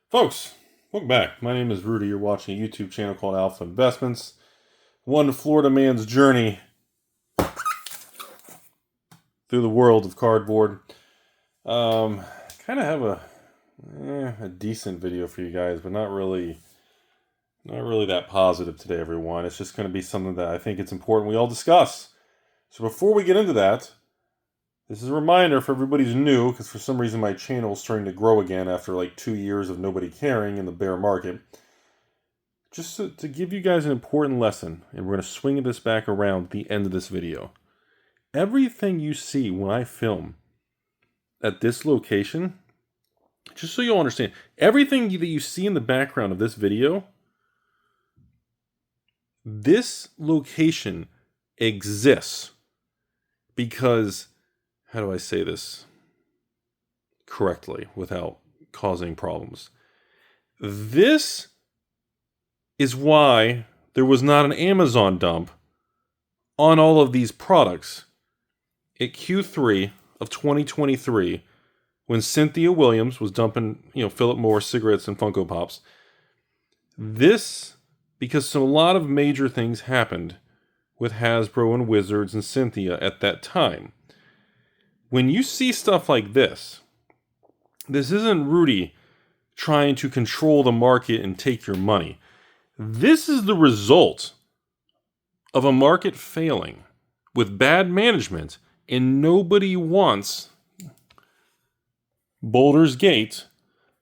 Folks, welcome back. My name is Rudy. You're watching a YouTube channel called Alpha Investments. One Florida man's journey through the world of cardboard. Kind of have a decent video for you guys, but not really that positive today, everyone. It's just going to be something that I think it's important we all discuss. So before we get into that, this is a reminder for everybody who's new, because for some reason my channel is starting to grow again after like 2 years of nobody caring in the bear market. Just to give you guys an important lesson, and we're going to swing this back around at the end of this video. Everything you see when I film at this location, just so you'll understand, everything that you see in the background of this video, this location exists because, how do I say this correctly without causing problems? This is why there was not an Amazon dump on all of these products at Q3 of 2023 when Cynthia Williams was dumping, Philip Morris cigarettes and Funko Pops. This, because a lot of major things happened with Hasbro and Wizards and Cynthia at that time. When you see stuff like this isn't Rudy trying to control the market and take your money. This is the result of a market failing with bad management, and nobody wants Boulder's Gate,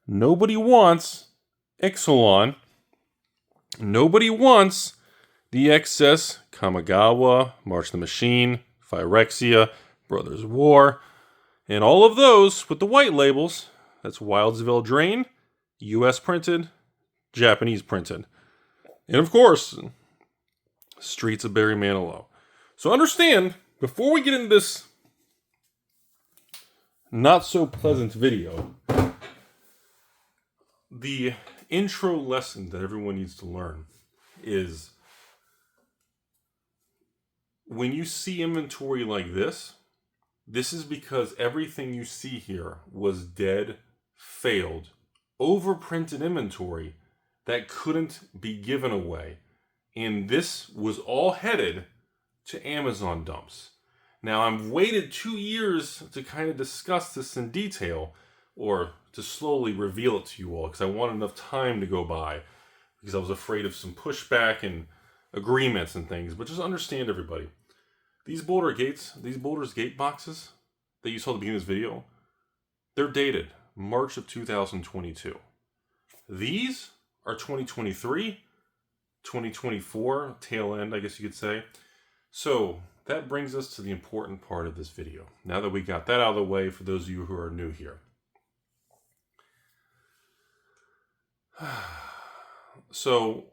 nobody wants Ixalan, nobody wants the excess Kamigawa, March the Machine, Phyrexia, Brothers War, and all of those with the white labels. That's Wildsville Drain, US printed, Japanese printed. And of course, Streets of Barry Manilow. So understand, before we get into this not so pleasant video, the intro lesson that everyone needs to learn is when you see inventory like this is because everything you see here was dead, failed, overprinted inventory that couldn't be given away. And this was all headed to Amazon dumps. Now, I've waited 2 years to kind of discuss this in detail, or to slowly reveal it to you all, because I wanted enough time to go by, because I was afraid of some pushback and agreements and things. But just understand, everybody, these Boulder's Gate boxes that you saw at the beginning of this video, they're dated March of 2022. These are 2023, 2024, tail end, I guess you could say. So that brings us to the important part of this video. Now that we got that out of the way, for those of you who are new here. So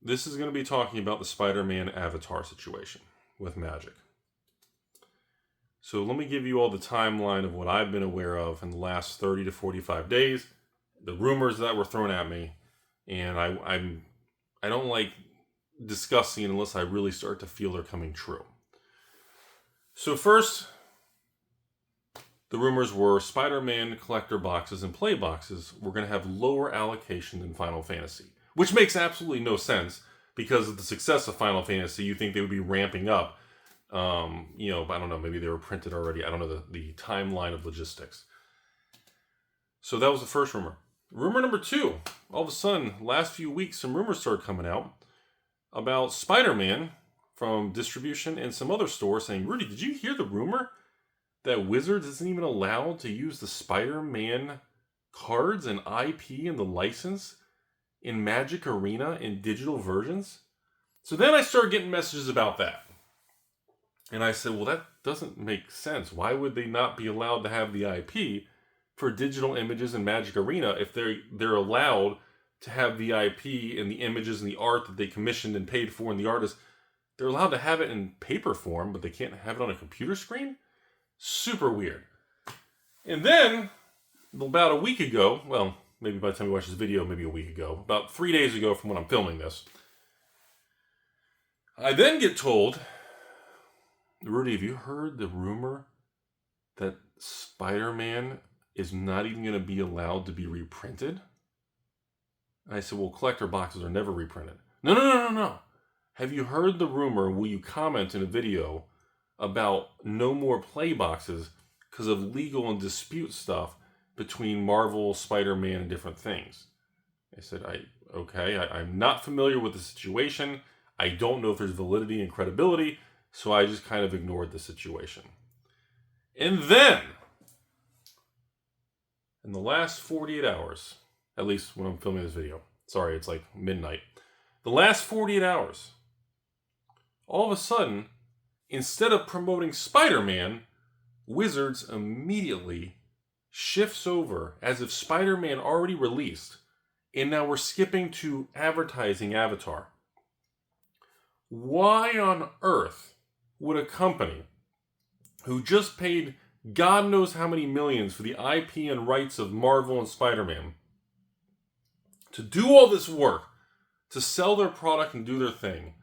this is going to be talking about the SpiderMan avatar situation with Magic. So let me give you all the timeline of what I've been aware of in the last 30 to 45 days, the rumors that were thrown at me, and I don't like discussing it unless I really start to feel they're coming true. So first, the rumors were SpiderMan collector boxes and play boxes were going to have lower allocation than Final Fantasy, which makes absolutely no sense because of the success of Final Fantasy. You think they would be ramping up. I don't know, maybe they were printed already. I don't know the timeline of logistics. So that was the first rumor. Rumor number 2, all of a sudden, last few weeks, some rumors started coming out about SpiderMan from distribution and some other stores saying, Rudy, did you hear the rumor that Wizards isn't even allowed to use the SpiderMan cards and IP and the license in Magic Arena in digital versions? So then I started getting messages about that. And I said, well, that doesn't make sense. Why would they not be allowed to have the IP for digital images in Magic Arena if they're allowed to have the IP and the images and the art that they commissioned and paid for, and the artists, they're allowed to have it in paper form, but they can't have it on a computer screen? Super weird. And then, about a week ago, well, maybe by the time you watch this video, maybe a week ago, about 3 days ago from when I'm filming this, I then get told, Rudy, have you heard the rumor that SpiderMan is not even going to be allowed to be reprinted? And I said, well, collector boxes are never reprinted. No, no, no, no, no. Have you heard the rumor? Will you comment in a video about no more play boxes because of legal and dispute stuff between Marvel, Spider-Man, and different things? I said, I'm not familiar with the situation. I don't know if there's validity and credibility, so I just kind of ignored the situation. And then, in the last 48 hours, at least when I'm filming this video, sorry, it's like midnight, the last 48 hours, all of a sudden, instead of promoting Spider-Man, Wizards immediately shifts over as if Spider-Man already released, and now we're skipping to advertising Avatar. Why on earth would a company who just paid God knows how many millions for the IP and rights of Marvel and Spider-Man to do all this work, to sell their product and do their thing,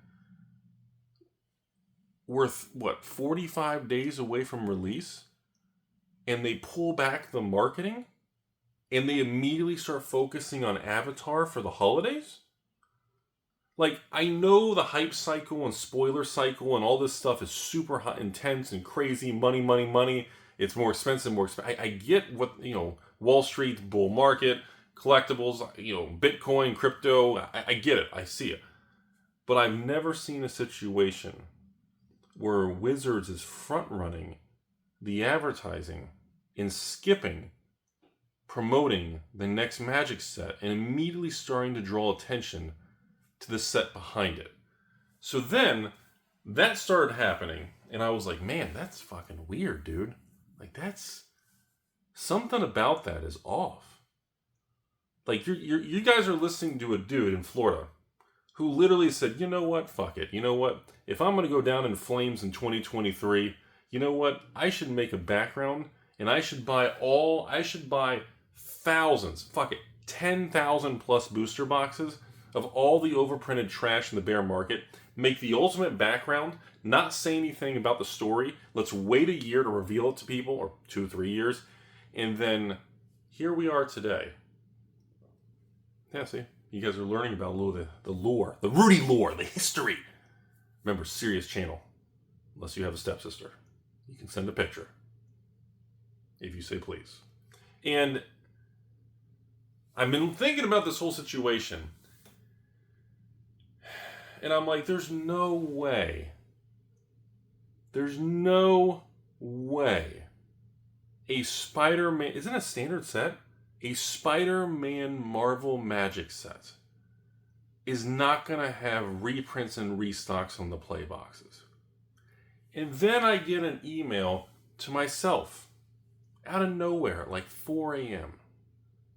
worth, 45 days away from release, and they pull back the marketing, and they immediately start focusing on Avatar for the holidays? Like, I know the hype cycle and spoiler cycle and all this stuff is super hot, intense and crazy, money, money, money. It's more expensive, I get what, Wall Street, bull market, collectibles, Bitcoin, crypto. I get it. I see it. But I've never seen a situation where Wizards is front-running the advertising and skipping promoting the next Magic set and immediately starting to draw attention to the set behind it. So then, that started happening, and I was like, man, that's fucking weird, dude. Like, that's... something about that is off. Like, you guys are listening to a dude in Florida who literally said, you know what, fuck it. You know what, if I'm going to go down in flames in 2023, you know what, I should make a background, and I should buy thousands, fuck it, 10,000 plus booster boxes of all the overprinted trash in the bear market, make the ultimate background, not say anything about the story, let's wait a year to reveal it to people, or 2-3 years, and then here we are today. Yeah, see, you guys are learning about a little the lore, the Rudy lore, the history. Remember, serious channel, unless you have a stepsister. You can send a picture, if you say please. And I've been thinking about this whole situation, and I'm like, there's no way a Spider-Man, isn't it a standard set? A Spider-Man Marvel Magic set is not going to have reprints and restocks on the play boxes. And then I get an email to myself out of nowhere at like 4 a.m.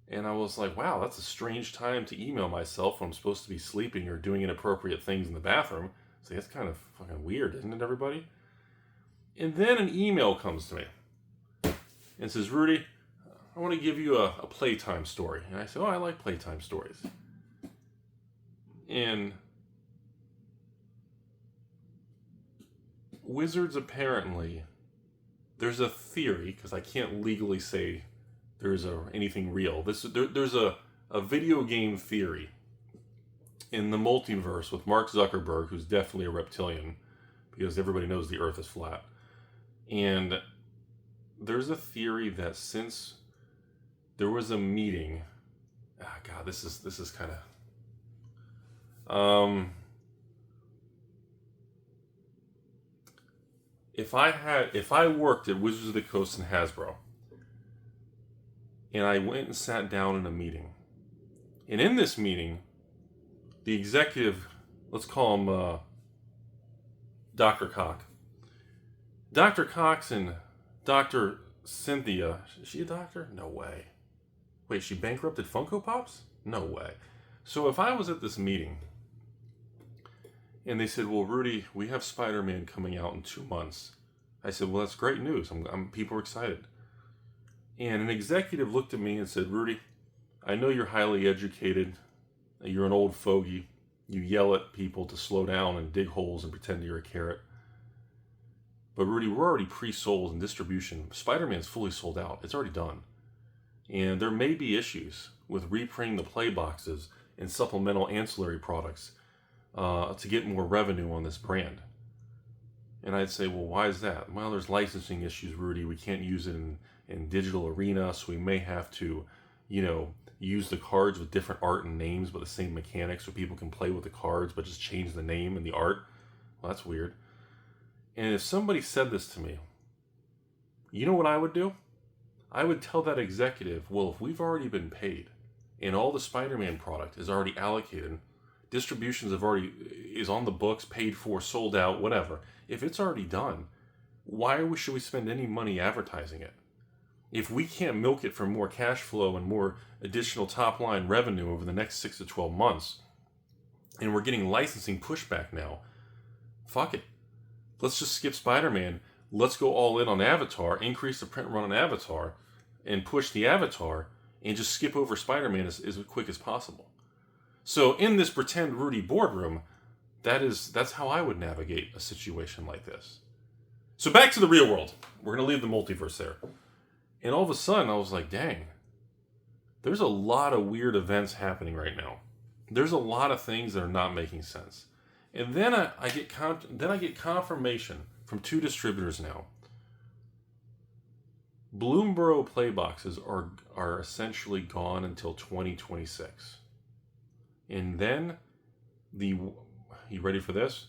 And I was like, wow, that's a strange time to email myself when I'm supposed to be sleeping or doing inappropriate things in the bathroom. So that's kind of fucking weird, isn't it, everybody? And then an email comes to me and says, Rudy, I want to give you a playtime story. And I said, oh, I like playtime stories. And Wizards apparently, there's a theory, because I can't legally say there's anything real. There's a video game theory in the multiverse with Mark Zuckerberg, who's definitely a reptilian, because everybody knows the Earth is flat. And there's a theory that since there was a meeting, God, this is kind of, if I worked at Wizards of the Coast and Hasbro, and I went and sat down in a meeting, and in this meeting, the executive, let's call him Dr. Cox. Dr. Cox and Dr. Cynthia, is she a doctor? No way. Wait, she bankrupted Funko Pops? No way. So if I was at this meeting, and they said, well, Rudy, we have Spider-Man coming out in 2 months. I said, well, that's great news. People are excited. And an executive looked at me and said, Rudy, I know you're highly educated. You're an old fogey. You yell at people to slow down and dig holes and pretend you're a carrot. But Rudy, we're already pre-sold in distribution. Spider-Man's fully sold out. It's already done. And there may be issues with reprinting the play boxes and supplemental ancillary products to get more revenue on this brand. And I'd say, well, why is that? Well, there's licensing issues, Rudy. We can't use it in digital arena, so we may have to, use the cards with different art and names, but the same mechanics, so people can play with the cards, but just change the name and the art. Well, that's weird. And if somebody said this to me, you know what I would do? I would tell that executive, well, if we've already been paid and all the SpiderMan product is already allocated, distributions is on the books, paid for, sold out, whatever. If it's already done, why should we spend any money advertising it? If we can't milk it for more cash flow and more additional top line revenue over the next 6 to 12 months, and we're getting licensing pushback now, fuck it. Let's just skip SpiderMan. Let's go all in on Avatar, increase the print run on Avatar, and push the Avatar, and just skip over SpiderMan as quick as possible. So in this pretend Rudy boardroom, that's how I would navigate a situation like this. So back to the real world. We're going to leave the multiverse there. And all of a sudden, I was like, dang, there's a lot of weird events happening right now. There's a lot of things that are not making sense. And then I get confirmation from 2 distributors now. Bloomborough playboxes are essentially gone until 2026. And then you ready for this?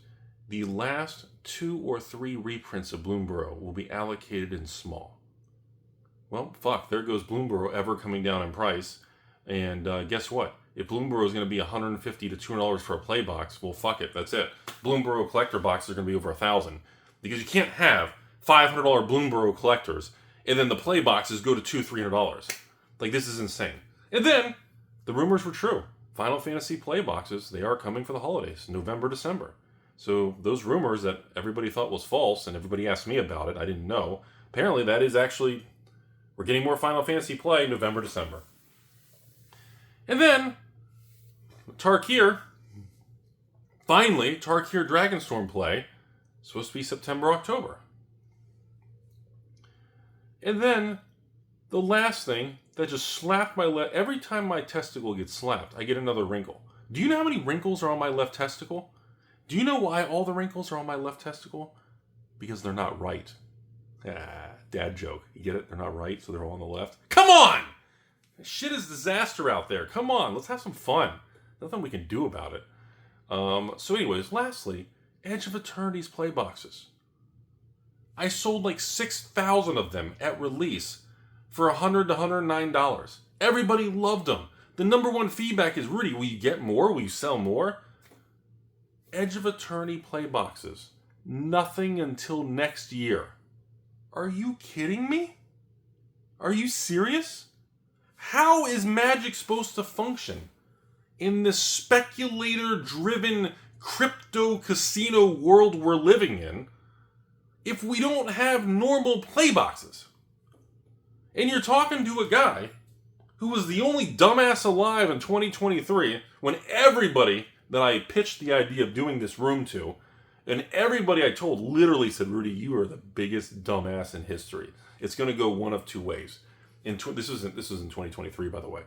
The last 2 or 3 reprints of Bloomborough will be allocated in small. Well, fuck, there goes Bloomborough ever coming down in price. And guess what? If Bloomborough is going to be $150 to $200 for a play box, well, fuck it, that's it. Bloomborough collector boxes are going to be over $1,000. Because you can't have $500 Bloomborough collectors and then the play boxes go to $200, $300. Like, this is insane. And then, the rumors were true. Final Fantasy play boxes, they are coming for the holidays, November, December. So those rumors that everybody thought was false, and everybody asked me about it, I didn't know. Apparently that is actually, we're getting more Final Fantasy play November, December. And then, Tarkir, finally, Tarkir Dragonstorm play, supposed to be September, October. And then, the last thing that just slapped my left. Every time my testicle gets slapped, I get another wrinkle. Do you know how many wrinkles are on my left testicle? Do you know why all the wrinkles are on my left testicle? Because they're not right. Dad joke. You get it? They're not right, so they're all on the left. Come on! Shit is disaster out there. Come on, let's have some fun. Nothing we can do about it. So anyways, lastly, Edge of Eternity's play boxes. I sold like 6,000 of them at release for $100 to $109. Everybody loved them. The number one feedback is, Rudy, will you get more? Will you sell more? Edge of Eternity play boxes. Nothing until next year. Are you kidding me? Are you serious? How is Magic supposed to function in this speculator-driven crypto casino world we're living in if we don't have normal play boxes? And you're talking to a guy who was the only dumbass alive in 2023 when everybody that I pitched the idea of doing this room to, and everybody I told literally said, Rudy, you are the biggest dumbass in history. It's going to go one of 2 ways. This was in 2023, by the way.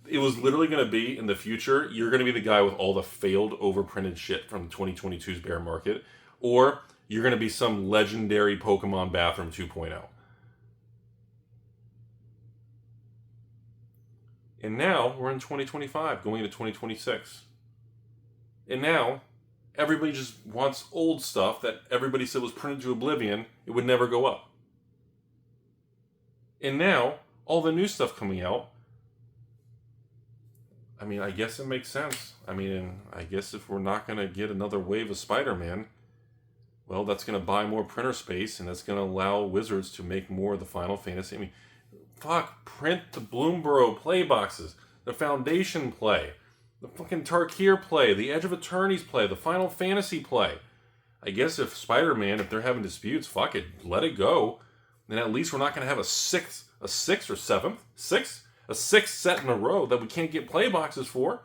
It was literally going to be, in the future, you're going to be the guy with all the failed overprinted shit from 2022's bear market, or you're going to be some legendary Pokemon Bathroom 2.0. And now we're in 2025, going into 2026. And now everybody just wants old stuff that everybody said was printed to oblivion. It would never go up. And now all the new stuff coming out, I mean, I guess it makes sense. I mean, I guess if we're not going to get another wave of SpiderMan, well, that's going to buy more printer space, and that's going to allow Wizards to make more of the Final Fantasy. I mean, fuck, print the Bloomborough play boxes, the Foundation play, the fucking Tarkir play, the Edge of Eternity's play, the Final Fantasy play. I guess if SpiderMan, if they're having disputes, fuck it, let it go. Then at least we're not going to have a sixth set in a row that we can't get play boxes for.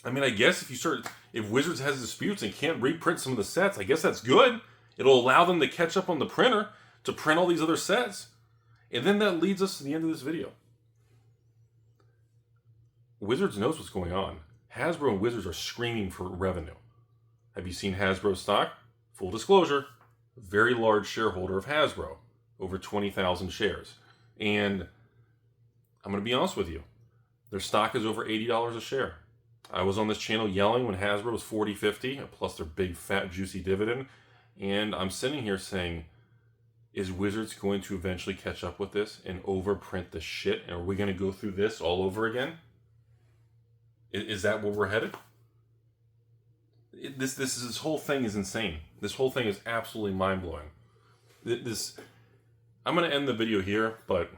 I mean, I guess if Wizards has disputes and can't reprint some of the sets, I guess that's good. It'll allow them to catch up on the printer to print all these other sets. And then that leads us to the end of this video. Wizards knows what's going on. Hasbro and Wizards are screaming for revenue. Have you seen Hasbro stock? Full disclosure, very large shareholder of Hasbro, over 20,000 shares. And I'm going to be honest with you, their stock is over $80 a share. I was on this channel yelling when Hasbro was $40, $50, plus their big, fat, juicy dividend. And I'm sitting here saying, is Wizards going to eventually catch up with this and overprint the shit? And are we going to go through this all over again? Is that where we're headed? This whole thing is insane. This whole thing is absolutely mind-blowing. I'm going to end the video here, but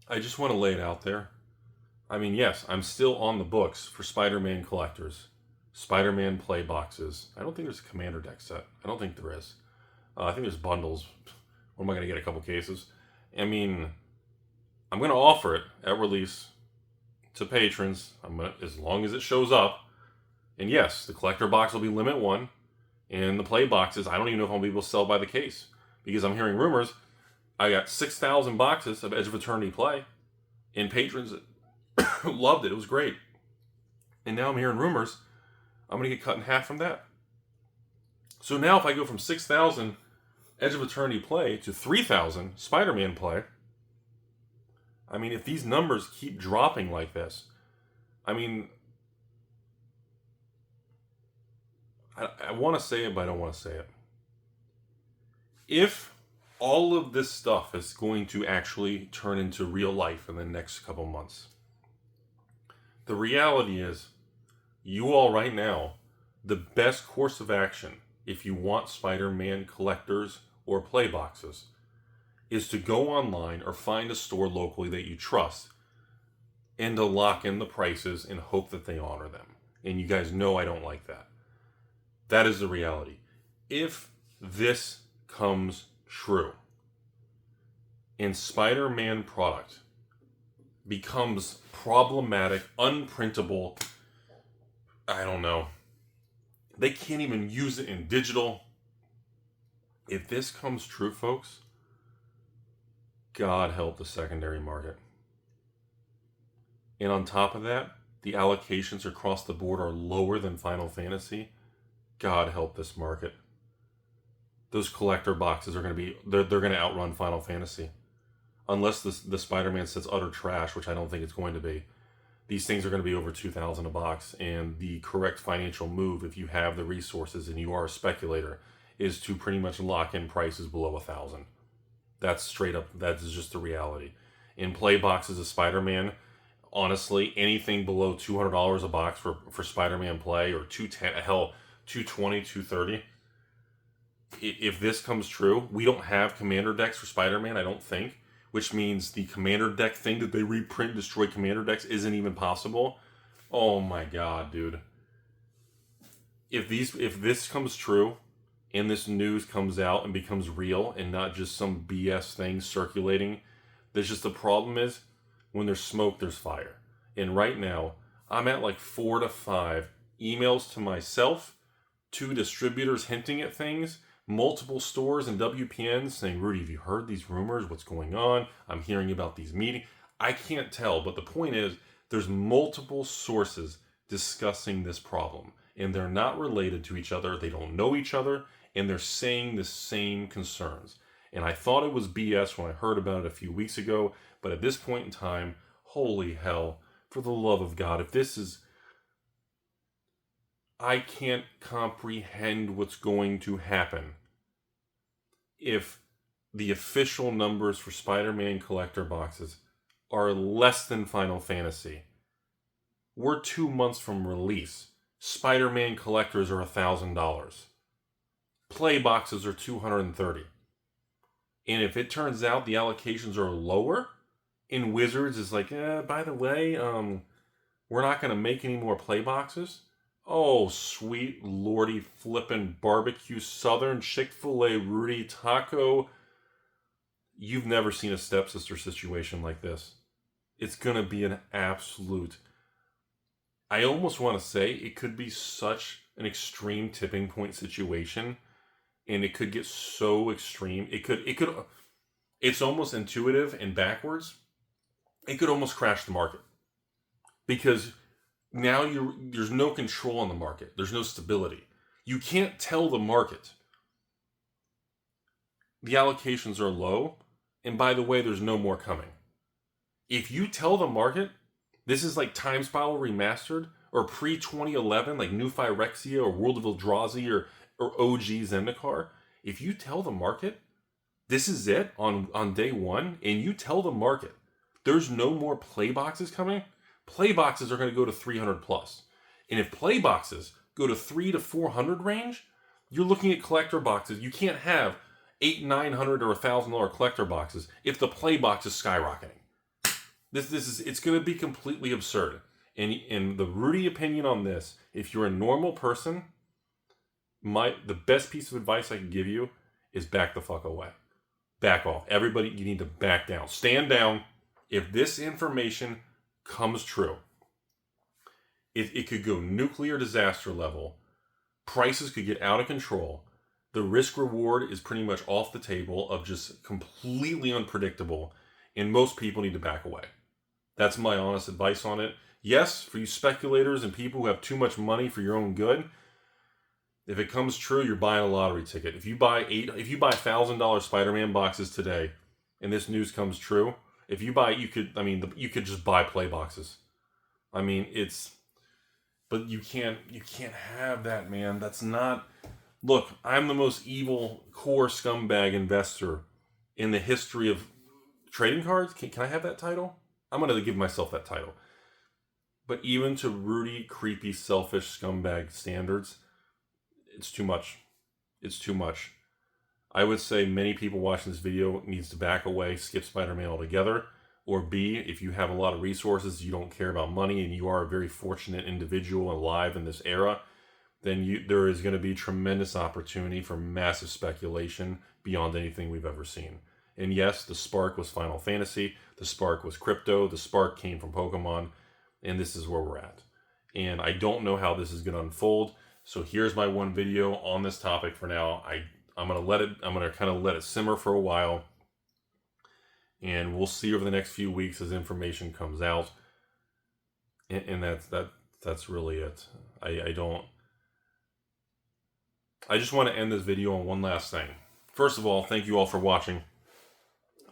I just want to lay it out there. I mean, yes, I'm still on the books for SpiderMan collectors, SpiderMan play boxes. I don't think there's a commander deck set. I don't think there is. I think there's bundles. What am I going to get, a couple cases? I mean, I'm going to offer it at release to patrons. As long as it shows up. And yes, the collector box will be limit 1. And the play boxes, I don't even know if I'll be able to sell by the case. Because I'm hearing rumors. I got 6,000 boxes of Edge of Eternity play. And patrons loved it. It was great. And now I'm hearing rumors I'm going to get cut in half from that. So now if I go from 6,000 Edge of Eternity play to 3,000 Spider-Man play, I mean, if these numbers keep dropping like this, I mean, I want to say it, but I don't want to say it. If all of this stuff is going to actually turn into real life in the next couple months, the reality is, you all right now, the best course of action, if you want Spider-Man collectors or play boxes, is to go online or find a store locally that you trust and to lock in the prices and hope that they honor them. And you guys know I don't like that. That is the reality. If this comes true and Spider-Man product becomes problematic, unprintable, I don't know, they can't even use it in digital. If this comes true, folks, God help the secondary market. And on top of that, the allocations across the board are lower than Final Fantasy. God help this market. Those collector boxes are going to be, they're going to outrun Final Fantasy. Unless the Spider-Man set's utter trash, which I don't think it's going to be. These things are going to be over $2,000 a box. And the correct financial move, if you have the resources and you are a speculator, is to pretty much lock in prices below $1,000. That's straight up, that's just the reality. In play boxes of Spider-Man, honestly, anything below $200 a box for Spider-Man play, or $210, hell, $220, $230. If this comes true, we don't have commander decks for Spider-Man, I don't think, which means the commander deck thing that they reprint, destroy commander decks, isn't even possible. Oh my god, dude. If this comes true, and this news comes out and becomes real and not just some BS thing circulating, there's just the problem is, when there's smoke, there's fire. And right now, I'm at like 4 to 5 emails to myself, 2 distributors hinting at things, multiple stores and WPNs saying, Rudy, have you heard these rumors? What's going on? I'm hearing about these meetings. I can't tell, but the point is, there's multiple sources discussing this problem. And they're not related to each other. They don't know each other. And they're saying the same concerns. And I thought it was BS when I heard about it a few weeks ago. But at this point in time, holy hell, for the love of God, if this is... I can't comprehend what's going to happen if the official numbers for Spider-Man collector boxes are less than Final Fantasy. We're 2 months from release. Spider-Man collectors are $1,000. Play boxes are $230. And if it turns out the allocations are lower, and Wizards is like, by the way, we're not going to make any more play boxes. Oh, sweet lordy flippin' barbecue Southern Chick-fil-A Rudy taco. You've never seen a stepsister situation like this. It's going to be an absolute... I almost want to say it could be such an extreme tipping point situation, and it could get so extreme. It could. It's almost intuitive and backwards. It could almost crash the market because now there's no control on the market. There's no stability. You can't tell the market the allocations are low, and by the way, there's no more coming. If you tell the market this is like Time Spiral Remastered or pre-2011, like New Phyrexia or World of Eldrazi or OG Zendikar, if you tell the market this is it on day one, and you tell the market there's no more play boxes coming, play boxes are going to go to 300 plus. And if play boxes go to 300 to 400 range, you're looking at collector boxes. You can't have $800, $900, or $1,000 collector boxes if the play box is skyrocketing. It's going to be completely absurd. And the Rudy opinion on this, if you're a normal person, the best piece of advice I can give you is back the fuck away. Back off. Everybody, you need to back down. Stand down. If this information comes true, it could go nuclear disaster level. Prices could get out of control. The risk reward is pretty much off the table of just completely unpredictable. And most people need to back away. That's my honest advice on it. Yes, for you speculators and people who have too much money for your own good, if it comes true, you're buying a lottery ticket. If you buy $1,000 Spider-Man boxes today, and this news comes true, if you buy, you could just buy play boxes. I mean, but you can't have that, man. That's not. Look, I'm the most evil core scumbag investor in the history of trading cards. Can I have that title? I'm going to give myself that title. But even to Rudy, creepy, selfish scumbag standards, it's too much. It's too much. I would say many people watching this video needs to back away, skip Spider-Man altogether. Or B, if you have a lot of resources, you don't care about money, and you are a very fortunate individual alive in this era, then there is going to be tremendous opportunity for massive speculation beyond anything we've ever seen. And yes, the spark was Final Fantasy, the spark was crypto, the spark came from Pokemon, and this is where we're at. And I don't know how this is going to unfold, so here's my one video on this topic for now. I'm going to kind of let it simmer for a while, and we'll see over the next few weeks as information comes out. And that's really it. I just want to end this video on one last thing. First of all, thank you all for watching.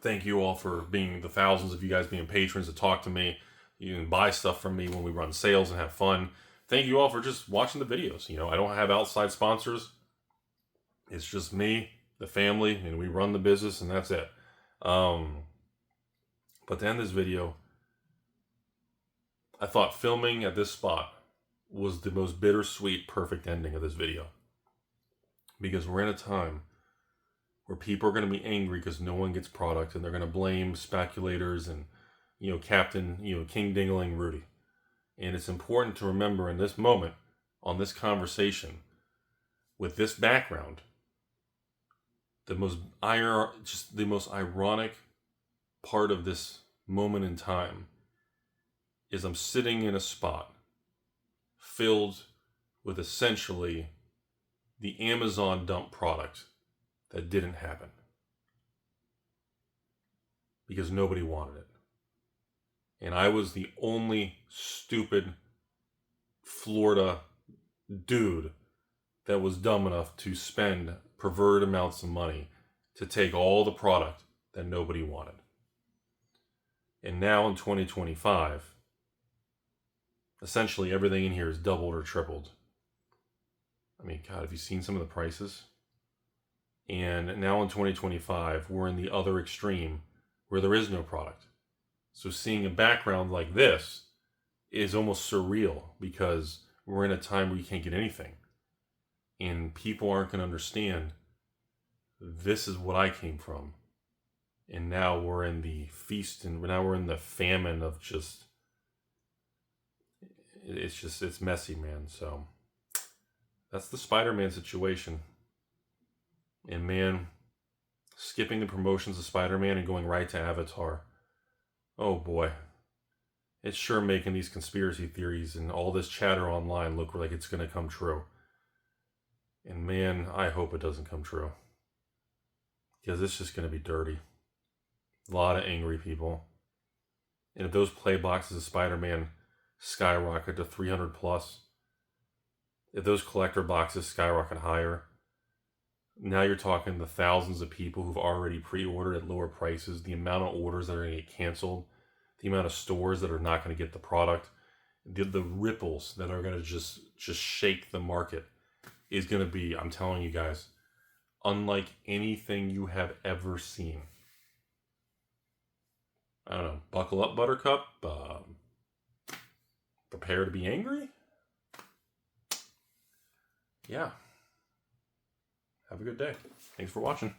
Thank you all for being the thousands of you guys being patrons to talk to me. You can buy stuff from me when we run sales and have fun. Thank you all for just watching the videos. I don't have outside sponsors. It's just me, the family, and we run the business, and that's it. But to end this video, I thought filming at this spot was the most bittersweet, perfect ending of this video. Because we're in a time where people are going to be angry because no one gets product, and they're going to blame speculators and, Captain, King Dingling Rudy. And it's important to remember in this moment, on this conversation, with this background, the most ironic part of this moment in time is I'm sitting in a spot filled with essentially the Amazon dump product that didn't happen because nobody wanted it. And I was the only stupid Florida dude that was dumb enough to spend perverted amounts of money to take all the product that nobody wanted. And now in 2025, essentially everything in here is doubled or tripled. I mean, God, have you seen some of the prices? And now in 2025, we're in the other extreme where there is no product. So seeing a background like this is almost surreal because we're in a time where you can't get anything. And people aren't going to understand this is what I came from. And now we're in the feast, and now we're in the famine of it's messy, man. So that's the Spider-Man situation. And man, skipping the promotions of Spider-Man and going right to Avatar. Oh boy. It's sure making these conspiracy theories and all this chatter online look like it's going to come true. And man, I hope it doesn't come true. Because it's just going to be dirty. A lot of angry people. And if those play boxes of Spider-Man skyrocket to 300 plus, if those collector boxes skyrocket higher, now you're talking the thousands of people who've already pre-ordered at lower prices, the amount of orders that are going to get canceled, the amount of stores that are not going to get the product, the ripples that are going to just shake the market is going to be, I'm telling you guys, unlike anything you have ever seen. I don't know. Buckle up, Buttercup. Prepare to be angry. Yeah. Have a good day. Thanks for watching.